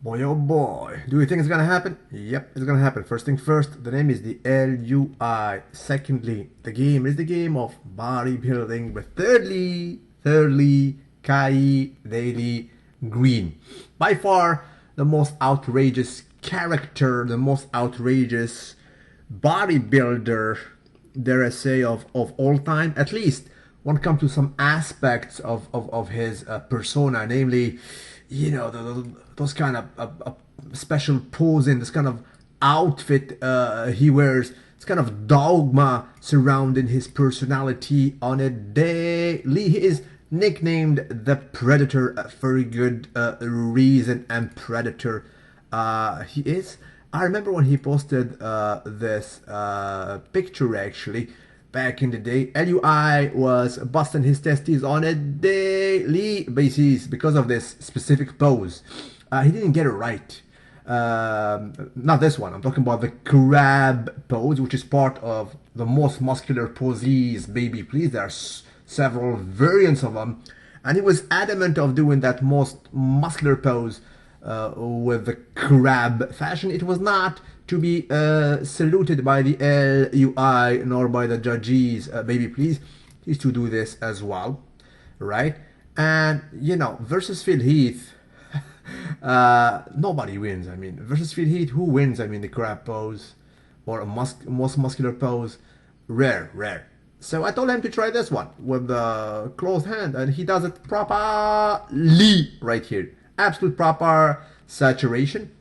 Boy, oh boy. Do you think it's gonna happen? Yep, it's gonna happen. First thing first, the name is the LUI. Secondly, the game is the game of bodybuilding. But thirdly, Kai Daily Greene. By far the most outrageous character, the most outrageous bodybuilder, dare I say, of all time. At least when it comes to some aspects of his persona, namely, those kind of special posing, this kind of outfit he wears, this kind of dogma surrounding his personality on a daily. He is nicknamed the Predator for a good reason, and Predator he is. I remember when he posted this picture actually back in the day. LUI was busting his testes on a daily basis because of this specific pose. He didn't get it right. Not this one. I'm talking about the crab pose, which is part of the most muscular poses, baby. Please, there are several variants of them, and he was adamant of doing that most muscular pose with the crab fashion. It was not to be saluted by the LUI nor by the judges, baby please. He's to do this as well, right? And versus Phil Heath, nobody wins. I mean, versus Phil Heath, who wins? I mean, the crab pose or a most muscular pose, rare. So I told him to try this one with the closed hand, and he does it properly right here. Absolute proper saturation.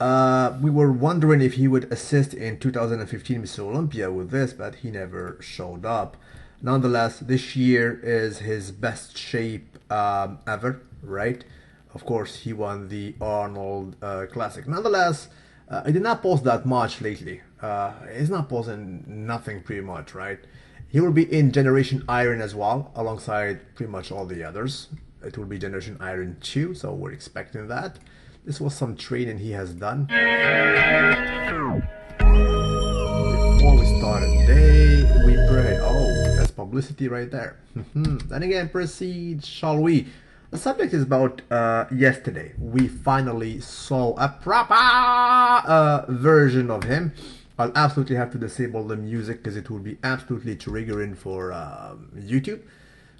We were wondering if he would assist in 2015 Miss Olympia with this, but he never showed up. Nonetheless, this year is his best shape ever, right? Of course, he won the Arnold Classic. Nonetheless, he did not post that much lately. He's not posting nothing pretty much, right? He will be in Generation Iron as well, alongside pretty much all the others. It will be Generation Iron 2, so we're expecting that. This was some training he has done. Before we start a day, we pray. Oh, that's publicity right there. Then again, proceed, shall we? The subject is about yesterday. We finally saw a proper version of him. I'll absolutely have to disable the music because it will be absolutely triggering for YouTube.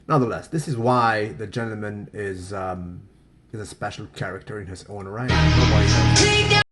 Nonetheless, this is why the gentleman is a special character in his own right. Nobody knows.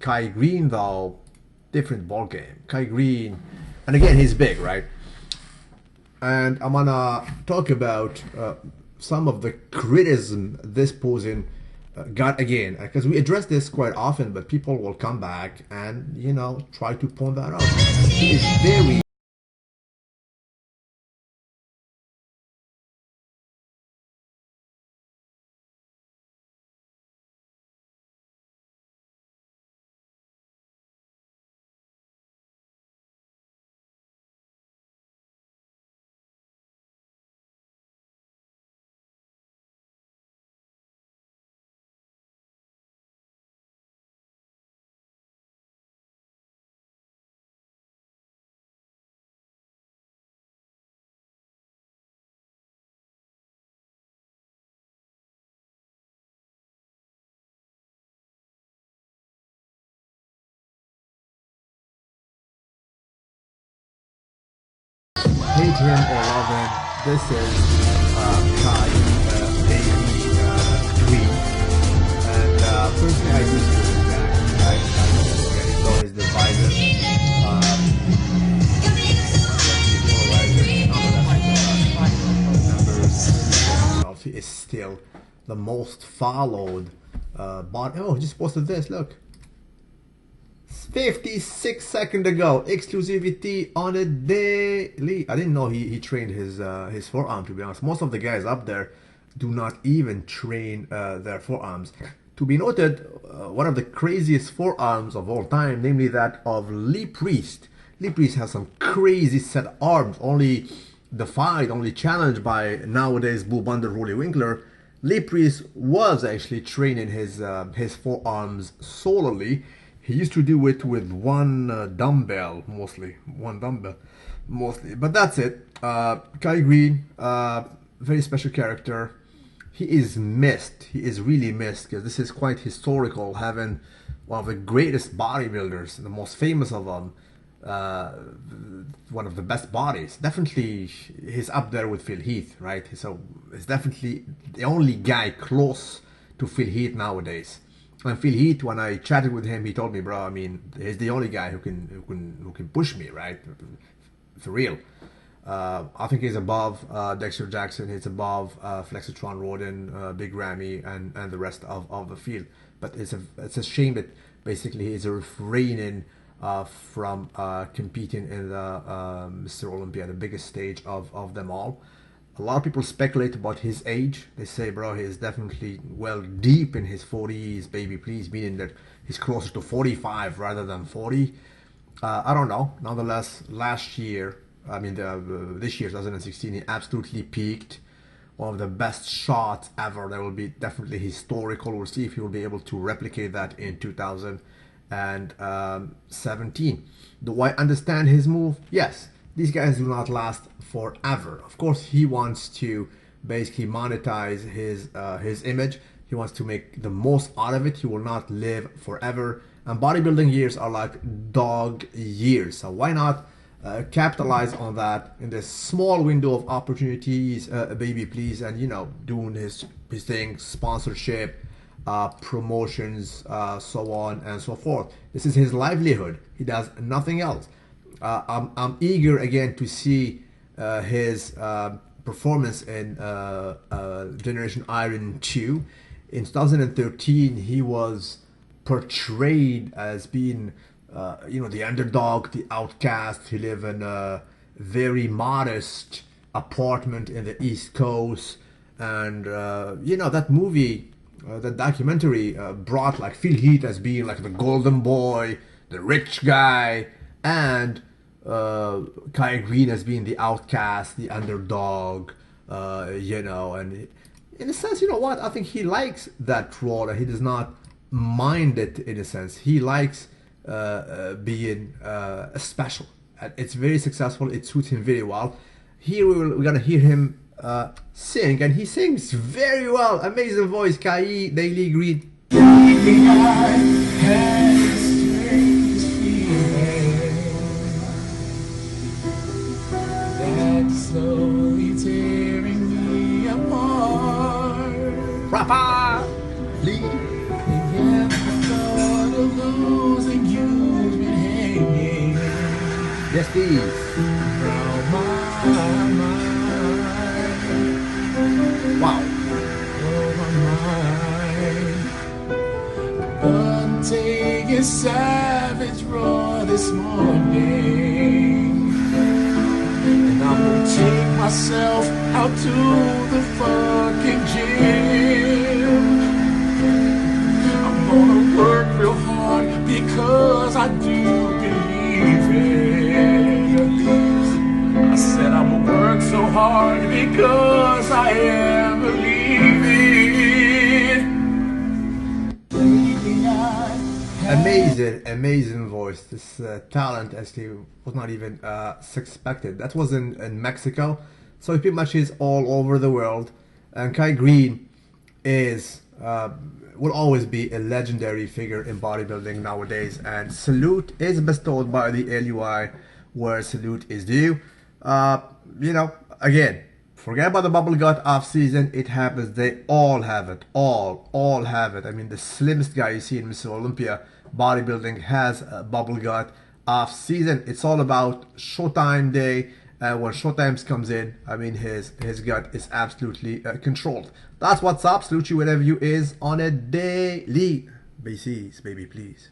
Kai Greene, though, different ball game. Kai Greene, and again, he's big, right? And I'm gonna talk about some of the criticism this posing got again, because we address this quite often, but people will come back and try to point that out. He is very hate him or love him. This is Kai Daily is still the most followed body. Oh, he just posted this. Look, 56 seconds ago, exclusivity on a daily. I didn't know he trained his forearm, to be honest. Most of the guys up there do not even train their forearms. To be noted, one of the craziest forearms of all time, namely that of Lee Priest. Lee Priest has some crazy set arms, only defied, only challenged by nowadays Boo Bunder, Rolly Winkler. Lee Priest was actually training his forearms solely. He used to do it with one dumbbell, mostly. But that's it. Kai Greene, very special character. He is missed. He is really missed because this is quite historical, having one of the greatest bodybuilders, the most famous of them, one of the best bodies. Definitely, he's up there with Phil Heath, right? So he's definitely the only guy close to Phil Heath nowadays. And Phil Heath, when I chatted with him, he told me, bro, I mean, he's the only guy who can push me, right? For real. I think he's above Dexter Jackson. He's above Flexitron Roden, Big Ramy, and the rest of the field. But it's a shame that basically he's refraining from competing in the Mr. Olympia, the biggest stage of them all. A lot of people speculate about his age. They say, bro, he's definitely well deep in his 40s, baby, please, meaning that he's closer to 45 rather than 40. I don't know. Nonetheless, last year, this year, 2016, he absolutely peaked. One of the best shots ever. That will be definitely historical. We'll see if he will be able to replicate that in 2017. Do I understand his move? Yes. These guys do not last forever. Of course, he wants to basically monetize his image. He wants to make the most out of it. He will not live forever. And bodybuilding years are like dog years. So why not capitalize on that in this small window of opportunities, baby, please, and doing his thing, sponsorship, promotions, so on and so forth. This is his livelihood. He does nothing else. I'm eager again to see his performance in Generation Iron 2. In 2013, he was portrayed as being the underdog, the outcast. He lived in a very modest apartment in the East Coast, and that movie, that documentary brought like Phil Heath as being like the golden boy, the rich guy, and Kai Greene as being the outcast, the underdog, and in a sense, you know what? I think he likes that role, and he does not mind it. In a sense, he likes being special. It's very successful. It suits him very well. Here we're gonna hear him sing, and he sings very well. Amazing voice, Kai Daily Greene. Slowly tearing me apart. Rapper, Lee. And the thought of losing you've been hanging. Yes, please. Around my mind. Wow. Oh, my mind. Untaken savage roar this morning. I'm gonna take myself out to the fucking gym. I'm gonna work real hard because I do believe it. I said I'm gonna work so hard because I am believing. Amazing voice. This talent actually was not even suspected. That was in Mexico, so he pretty much is all over the world. And Kai Greene will always be a legendary figure in bodybuilding nowadays. And salute is bestowed by the LUI where salute is due. Again, forget about the bubble gut off season. It happens. They all have it. All have it. I mean, the slimmest guy you see in Mr. Olympia bodybuilding has a bubble gut off season. It's all about showtime day when showtimes comes in, I mean, his gut is absolutely controlled. That's what's up. Salute you wherever you is on a daily basis, baby, please.